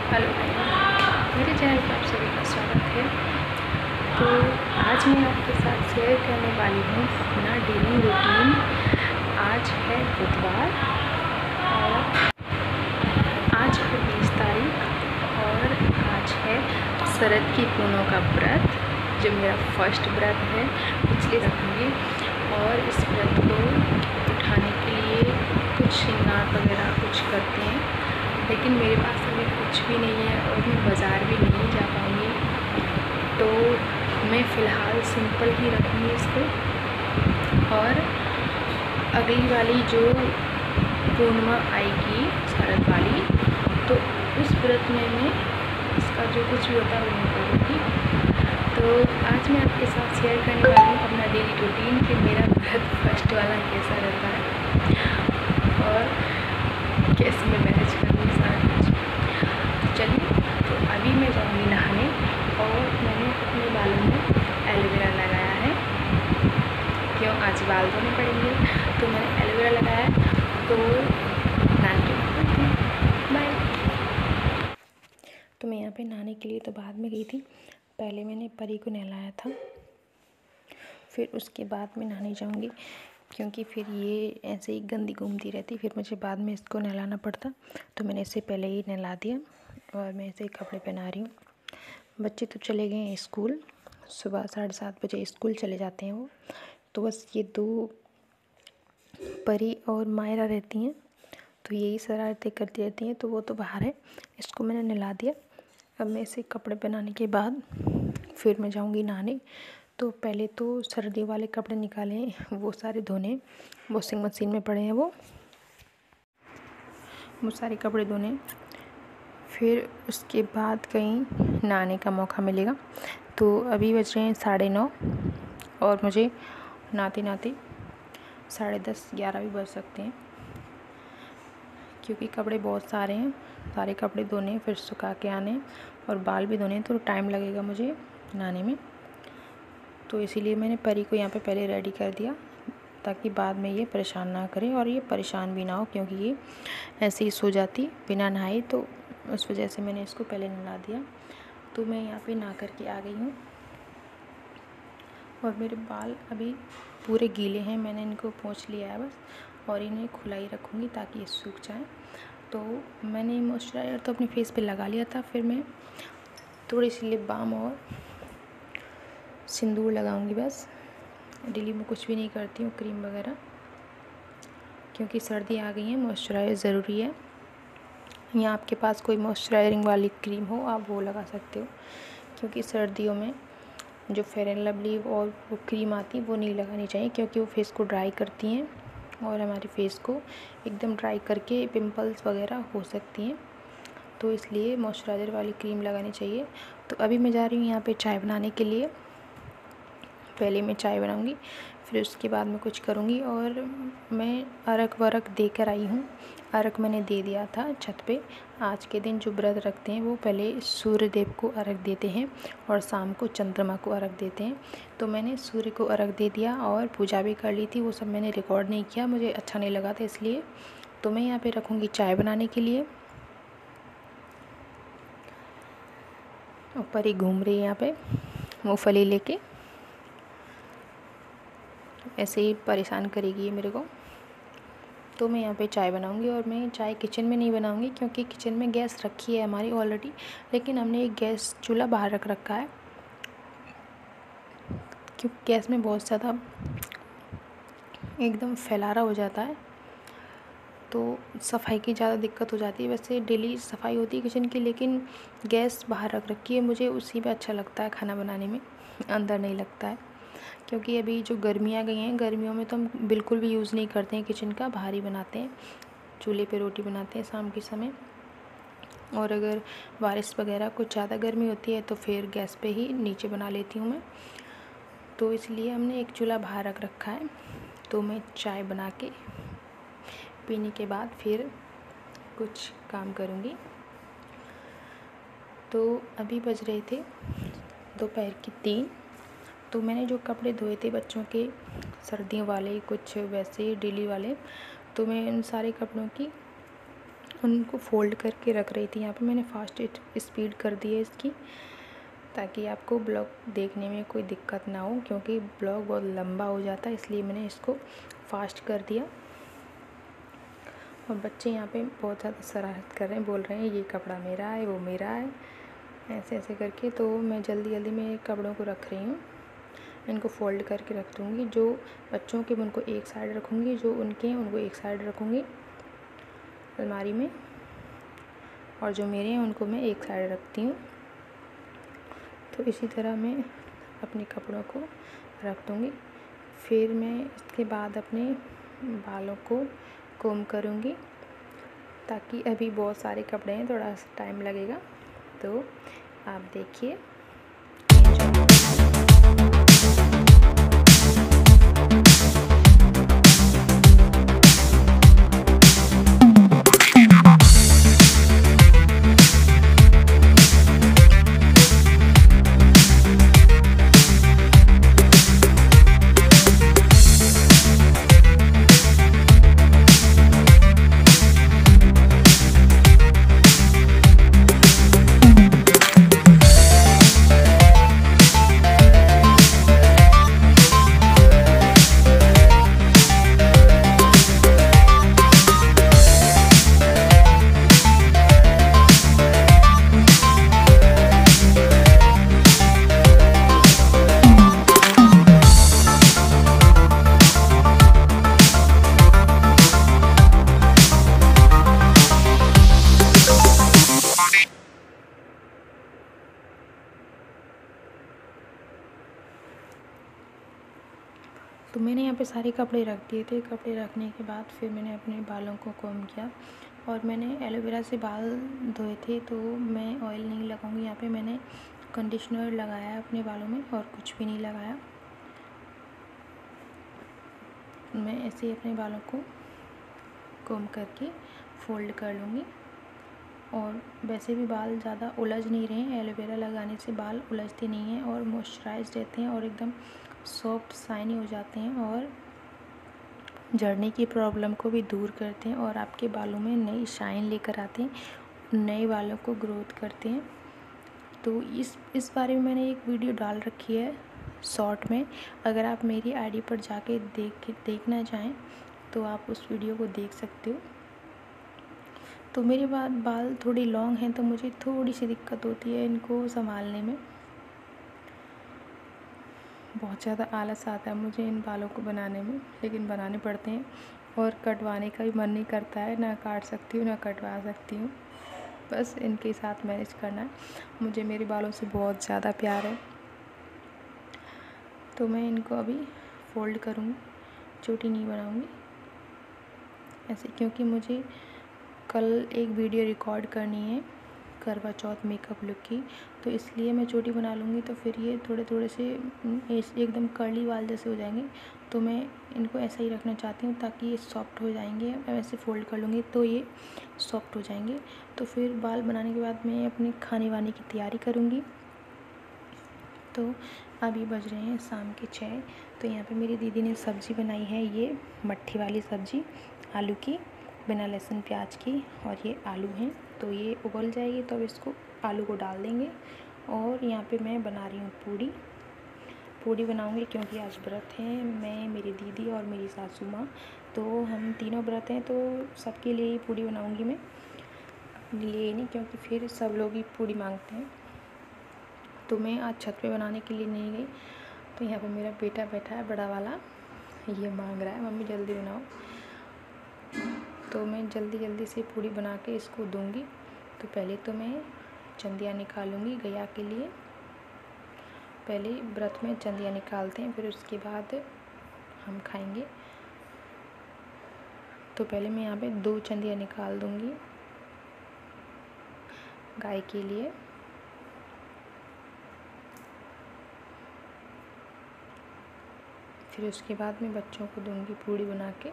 Hello, मेरे channel पर आप सभी का स्वागत है। तो आज मैं आपके साथ शेयर करने वाली हूँ अपना डेली रूटीन। आज है बुधवार और आज है 20 तारीख और आज है शरद की पूनम का व्रत, जो मेरा फर्स्ट व्रत है। पिछले रखूँगी और इस व्रत को उठाने के लिए कुछ श्रृंगार वगैरह कुछ करते हैं, लेकिन मेरे पास अभी कुछ भी नहीं है और मैं बाज़ार भी नहीं जा पाऊँगी, तो मैं फ़िलहाल सिंपल ही रखूँगी इसको। और अगली वाली जो पूर्णिमा आएगी शरद वाली, तो उस व्रत में मैं इसका जो कुछ भी होता है वो मैं करूँगी। तो आज मैं आपके साथ शेयर करने वाली हूँ अपना डेली रूटीन कि मेरा व्रत फर्स्ट वाला कैसा रहता है और कैसे मैं मैनेज करूँगी सारा कुछ। तो चलिए, तो अभी मैं जाऊँगी नहाने और मैंने अपने बालों में एलोवेरा लगाया है। क्यों, आज बाल धोने पड़ेंगे, तो मैंने एलोवेरा लगाया है। तो नहाने के बाद मिलते हैं, बाय। तो मैं यहाँ पे नहाने के लिए तो बाद में गई थी। पहले मैंने परी को नहलाया था, फिर उसके बाद मैं नहाने जाऊँगी, क्योंकि फिर ये ऐसे ही गंदी घूमती रहती, फिर मुझे बाद में इसको नहलाना पड़ता। तो मैंने इससे पहले ही नहला दिया और मैं ऐसे ही कपड़े पहना रही हूँ। बच्चे तो चले गए हैं स्कूल, सुबह 7:30 बजे स्कूल चले जाते हैं वो। तो बस ये दो परी और मायरा रहती हैं, तो यही शरारतें करती रहती हैं। तो वो तो बाहर है, इसको मैंने नहला दिया। अब मैं इसे कपड़े पहनाने के बाद फिर मैं जाऊँगी नहाने। तो पहले तो सर्दी वाले कपड़े निकाले हैं, वो सारे धोने वॉशिंग मशीन में पड़े हैं, वो सारे कपड़े धोने। फिर उसके बाद कहीं नहाने का मौका मिलेगा। तो अभी बज रहे हैं 9:30 और मुझे नहाते नहाते 10:30-11 भी बज सकते हैं, क्योंकि कपड़े बहुत सारे हैं। सारे कपड़े धोने, फिर सुखा के आने और बाल भी धोने, तो टाइम लगेगा मुझे नहाने में। तो इसीलिए मैंने परी को यहाँ पे पहले रेडी कर दिया, ताकि बाद में ये परेशान ना करे और ये परेशान भी ना हो, क्योंकि ये ऐसे ही सो जाती बिना नहाए। तो उस वजह से मैंने इसको पहले नहला दिया। तो मैं यहाँ पे नहा कर के आ गई हूँ और मेरे बाल अभी पूरे गीले हैं। मैंने इनको पोंछ लिया है बस, और इन्हें खुला ही रखूँगी ताकि ये सूख जाए। तो मैंने मॉइस्चराइज़र तो अपने फेस पे लगा लिया था, फिर मैं थोड़ी सी लिप बाम और सिंदूर लगाऊंगी बस। डेली में कुछ भी नहीं करती हूँ क्रीम वगैरह, क्योंकि सर्दी आ गई है, मॉइस्चराइज़र ज़रूरी है। या आपके पास कोई मॉइस्चराइजिंग वाली क्रीम हो, आप वो लगा सकते हो, क्योंकि सर्दियों में जो फेयर एंड लवली और वो क्रीम आती है वो नहीं लगानी चाहिए, क्योंकि वो फेस को ड्राई करती हैं और हमारे फेस को एकदम ड्राई करके पिंपल्स वगैरह हो सकती हैं। तो इसलिए मॉइस्चराइज़र वाली क्रीम लगानी चाहिए। तो अभी मैं जा रही हूँ यहाँ पे चाय बनाने के लिए। पहले मैं चाय बनाऊँगी, फिर उसके बाद मैं कुछ करूँगी। और मैं अर्घ वर्घ दे कर आई हूँ। अर्घ मैंने दे दिया था छत पे। आज के दिन जो व्रत रखते हैं वो पहले सूर्य देव को अर्घ देते हैं और शाम को चंद्रमा को अर्घ देते हैं। तो मैंने सूर्य को अर्घ दे दिया और पूजा भी कर ली थी। वो सब मैंने रिकॉर्ड नहीं किया, मुझे अच्छा नहीं लगा था इसलिए। तो मैं यहाँ पे रखूँगी चाय बनाने के लिए। ऊपर ही घूम रही है यहाँ पे मूँगफली लेके, ऐसे ही परेशान करेगी ये मेरे को। तो मैं यहाँ पे चाय बनाऊँगी, और मैं चाय किचन में नहीं बनाऊँगी, क्योंकि किचन में गैस रखी है हमारी ऑलरेडी, लेकिन हमने एक गैस चूल्हा बाहर रख रखा है, क्योंकि गैस में बहुत ज़्यादा एकदम फैलारा हो जाता है, तो सफाई की ज़्यादा दिक्कत हो जाती है। वैसे डेली सफाई होती है किचन की, लेकिन गैस बाहर रख रखी है। मुझे उसी पे अच्छा लगता है खाना बनाने में, अंदर नहीं लगता है, क्योंकि अभी जो गर्मियाँ गई हैं, गर्मियों में तो हम बिल्कुल भी यूज़ नहीं करते हैं किचन का, बाहर ही बनाते हैं। चूल्हे पे रोटी बनाते हैं शाम के समय, और अगर बारिश वगैरह कुछ ज़्यादा गर्मी होती है तो फिर गैस पे ही नीचे बना लेती हूँ मैं। तो इसलिए हमने एक चूल्हा बाहर रख रखा है। तो मैं चाय बना के पीने के बाद फिर कुछ काम करूँगी। तो अभी बज रहे थे दोपहर की 3। तो मैंने जो कपड़े धोए थे बच्चों के, सर्दियों वाले, कुछ वैसे डेली वाले, तो मैं इन सारे कपड़ों की उनको फ़ोल्ड करके रख रही थी। यहाँ पे मैंने फास्ट स्पीड कर दी है इसकी, ताकि आपको ब्लॉग देखने में कोई दिक्कत ना हो, क्योंकि ब्लॉग बहुत लंबा हो जाता है, इसलिए मैंने इसको फास्ट कर दिया। और बच्चे यहाँ पे बहुत ज़्यादा शरारत कर रहे हैं, बोल रहे हैं ये कपड़ा मेरा है, वो मेरा है, ऐसे ऐसे करके। तो मैं जल्दी जल्दी में कपड़ों को रख रही हूँ, इनको फ़ोल्ड करके रख दूँगी। जो बच्चों के उनको एक साइड रखूँगी, जो उनके हैं उनको एक साइड रखूँगी अलमारी में, और जो मेरे हैं उनको मैं एक साइड रखती हूँ। तो इसी तरह मैं अपने कपड़ों को रख दूँगी। फिर मैं इसके बाद अपने बालों को कोम करूँगी, ताकि अभी बहुत सारे कपड़े हैं, थोड़ा सा टाइम लगेगा। तो आप देखिए। तो मैंने यहाँ पे सारे कपड़े रख दिए थे। कपड़े रखने के बाद फिर मैंने अपने बालों को कोम किया, और मैंने एलोवेरा से बाल धोए थे, तो मैं ऑयल नहीं लगाऊंगी। यहाँ पे मैंने कंडीशनर लगाया अपने बालों में, और कुछ भी नहीं लगाया। मैं ऐसे ही अपने बालों को कोम करके फ़ोल्ड कर लूँगी। और वैसे भी बाल ज़्यादा उलझ नहीं रहे हैं, एलोवेरा लगाने से बाल उलझते नहीं हैं और मॉइस्चराइज्ड रहते हैं, और एकदम सॉफ्ट शाइनी हो जाते हैं, और झड़ने की प्रॉब्लम को भी दूर करते हैं, और आपके बालों में नई शाइन लेकर आते हैं, नए बालों को ग्रोथ करते हैं। तो इस बारे में मैंने एक वीडियो डाल रखी है शॉर्ट में, अगर आप मेरी आईडी पर जाके देखना चाहें तो आप उस वीडियो को देख सकते हो। तो मेरे बाल थोड़ी लॉन्ग हैं, तो मुझे थोड़ी सी दिक्कत होती है इनको संभालने में। बहुत ज़्यादा आलस आता है मुझे इन बालों को बनाने में, लेकिन बनाने पड़ते हैं। और कटवाने का भी मन नहीं करता है, ना काट सकती हूँ ना कटवा सकती हूँ, बस इनके साथ मैनेज करना है। मुझे मेरे बालों से बहुत ज़्यादा प्यार है। तो मैं इनको अभी फ़ोल्ड करूँगी, चोटी नहीं बनाऊँगी ऐसे, क्योंकि मुझे कल एक वीडियो रिकॉर्ड करनी है करवा चौथ मेकअप लुक की, तो इसलिए मैं चोटी बना लूँगी। तो फिर ये थोड़े थोड़े से एकदम कर्ली वाल जैसे हो जाएंगे, तो मैं इनको ऐसा ही रखना चाहती हूँ ताकि ये सॉफ्ट हो जाएंगे। मैं ऐसे फ़ोल्ड कर लूँगी तो ये सॉफ्ट हो जाएंगे। तो फिर बाल बनाने के बाद मैं अपने खाने वाने की तैयारी करूँगी। तो अभी बज रहे हैं शाम के 6। तो यहाँ पे मेरी दीदी ने सब्ज़ी बनाई है, ये मट्ठी वाली सब्ज़ी आलू की, बिना लहसुन प्याज की, और ये आलू हैं। तो ये उबल जाएगी तो अब इसको आलू को डाल देंगे। और यहाँ पे मैं बना रही हूँ पूड़ी बनाऊँगी, क्योंकि आज व्रत है, मैं, मेरी दीदी और मेरी सासू माँ, तो हम तीनों व्रत हैं, तो सबके लिए ही पूड़ी बनाऊँगी मैं, अपने लिए नहीं, क्योंकि फिर सब लोग ही पूड़ी मांगते हैं। तो मैं आज छत पे बनाने के लिए नहीं गई। तो यहाँ पे मेरा बेटा बैठा है बड़ा वाला, ये मांग रहा है मम्मी जल्दी बनाओ। तो मैं जल्दी से पूड़ी बना के इसको दूंगी। तो पहले तो मैं चंदिया निकालूंगी गैया के लिए। पहले व्रत में चंदिया निकालते हैं, फिर उसके बाद हम खाएंगे। तो पहले मैं यहाँ पे 2 चंदिया निकाल दूंगी गाय के लिए। फिर उसके बाद मैं बच्चों को दूंगी पूड़ी बना के।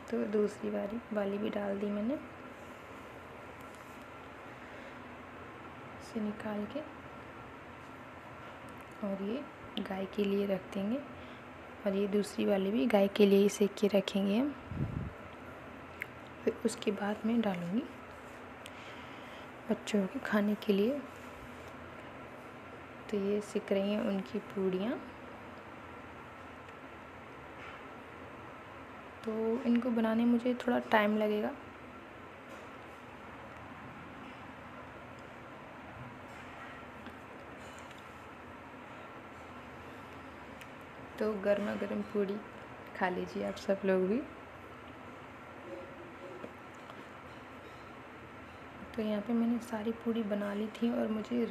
तो दूसरी वाली भी डाल दी मैंने, इसे निकाल के, और ये गाय के लिए रख देंगे। और ये दूसरी वाली भी गाय के लिए ही सेक के रखेंगे हम। फिर उसके बाद मैं डालूँगी बच्चों के खाने के लिए। तो ये सिक रही हैं उनकी पूड़ियाँ। तो इनको बनाने मुझे थोड़ा टाइम लगेगा। तो गर्मा गर्म पूड़ी खा लीजिए आप सब लोग भी। तो यहाँ पे मैंने सारी पूड़ी बना ली थी और मुझे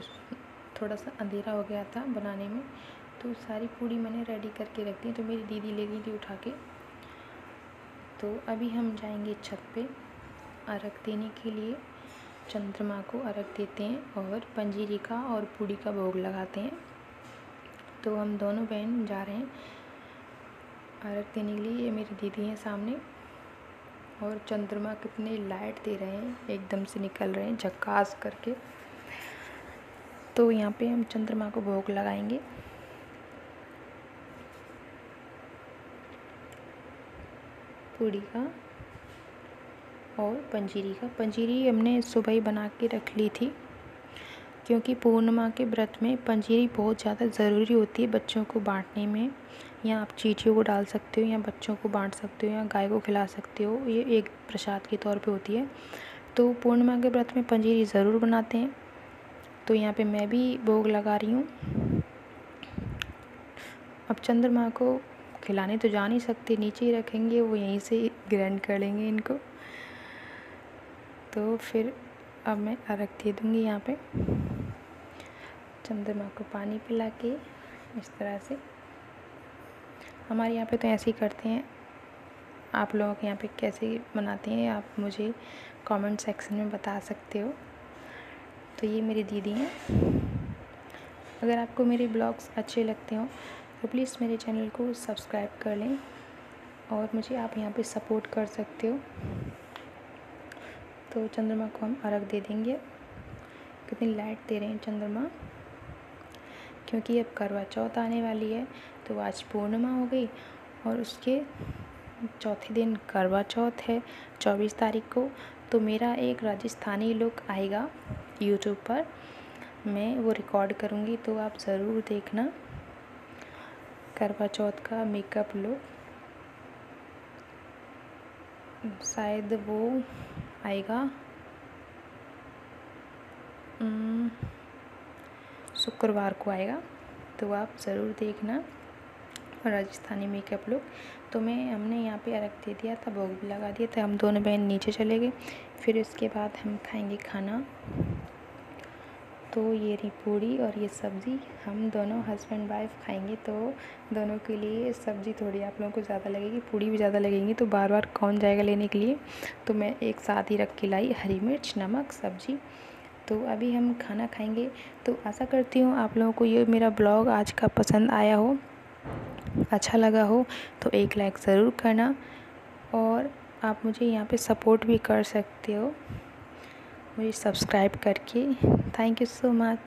थोड़ा सा अंधेरा हो गया था बनाने में, तो सारी पूड़ी मैंने रेडी करके रख दी। तो मेरी दीदी ले गई थी उठा के। तो अभी हम जाएंगे छत पे अर्घ देने के लिए। चंद्रमा को अर्घ देते हैं और पंजीरी का और पूड़ी का भोग लगाते हैं। तो हम दोनों बहन जा रहे हैं अर्घ देने के लिए। ये मेरी दीदी हैं सामने। और चंद्रमा कितने लाइट दे रहे हैं, एकदम से निकल रहे हैं झक्कास करके। तो यहाँ पे हम चंद्रमा को भोग लगाएंगे। पूड़ी का और पंजीरी का। पंजीरी हमने सुबह ही बना के रख ली थी, क्योंकि पूर्णिमा के व्रत में पंजीरी बहुत ज़्यादा ज़रूरी होती है बच्चों को बांटने में। या आप चींटियों को डाल सकते हो, या बच्चों को बांट सकते हो, या गाय को खिला सकते हो। ये एक प्रसाद के तौर पे होती है। तो पूर्णिमा के व्रत में पंजीरी ज़रूर बनाते हैं। तो यहाँ पे मैं भी भोग लगा रही हूँ। अब चंद्रमा को खिलाने तो जा नहीं सकते, नीचे ही रखेंगे, वो यहीं से ग्राइंड कर लेंगे इनको। तो फिर अब मैं अर्घ दे दूँगी यहाँ पे चंद्रमा को पानी पिला के। इस तरह से हमारे यहाँ पे तो ऐसे ही करते हैं। आप लोग यहाँ पे कैसे बनाते हैं आप मुझे कमेंट सेक्शन में बता सकते हो। तो ये मेरी दीदी हैं। अगर आपको मेरे ब्लॉग्स अच्छे लगते हो तो प्लीज़ मेरे चैनल को सब्सक्राइब कर लें और मुझे आप यहाँ पे सपोर्ट कर सकते हो। तो चंद्रमा को हम अर्घ दे देंगे। कितनी लाइट दे रहे हैं चंद्रमा, क्योंकि अब करवा चौथ आने वाली है। तो आज पूर्णिमा हो गई और उसके चौथे दिन करवा चौथ है 24 तारीख को। तो मेरा एक राजस्थानी लुक आएगा यूट्यूब पर, मैं वो रिकॉर्ड करूँगी। तो आप ज़रूर देखना करवा चौथ का मेकअप लुक। शायद वो आएगा शुक्रवार को आएगा। तो आप ज़रूर देखना राजस्थानी मेकअप लुक। तो हमने यहाँ पे अर्घ दे दिया था, भोग भी लगा दिया था। हम दोनों बहन नीचे चले गए। फिर इसके बाद हम खाएंगे खाना। तो ये रही पूड़ी और ये सब्ज़ी, हम दोनों हस्बैंड वाइफ खाएंगे। तो दोनों के लिए सब्ज़ी थोड़ी आप लोगों को ज़्यादा लगेगी, पूड़ी भी ज़्यादा लगेंगी। तो बार बार कौन जाएगा लेने के लिए। तो मैं एक साथ ही रख के लाई, हरी मिर्च, नमक, सब्ज़ी। तो अभी हम खाना खाएंगे। तो आशा करती हूँ आप लोगों को ये मेरा ब्लॉग आज का पसंद आया हो, अच्छा लगा हो। तो एक लाइक ज़रूर करना और आप मुझे यहाँ पे सपोर्ट भी कर सकते हो मुझे सब्सक्राइब करके। Thank you so much.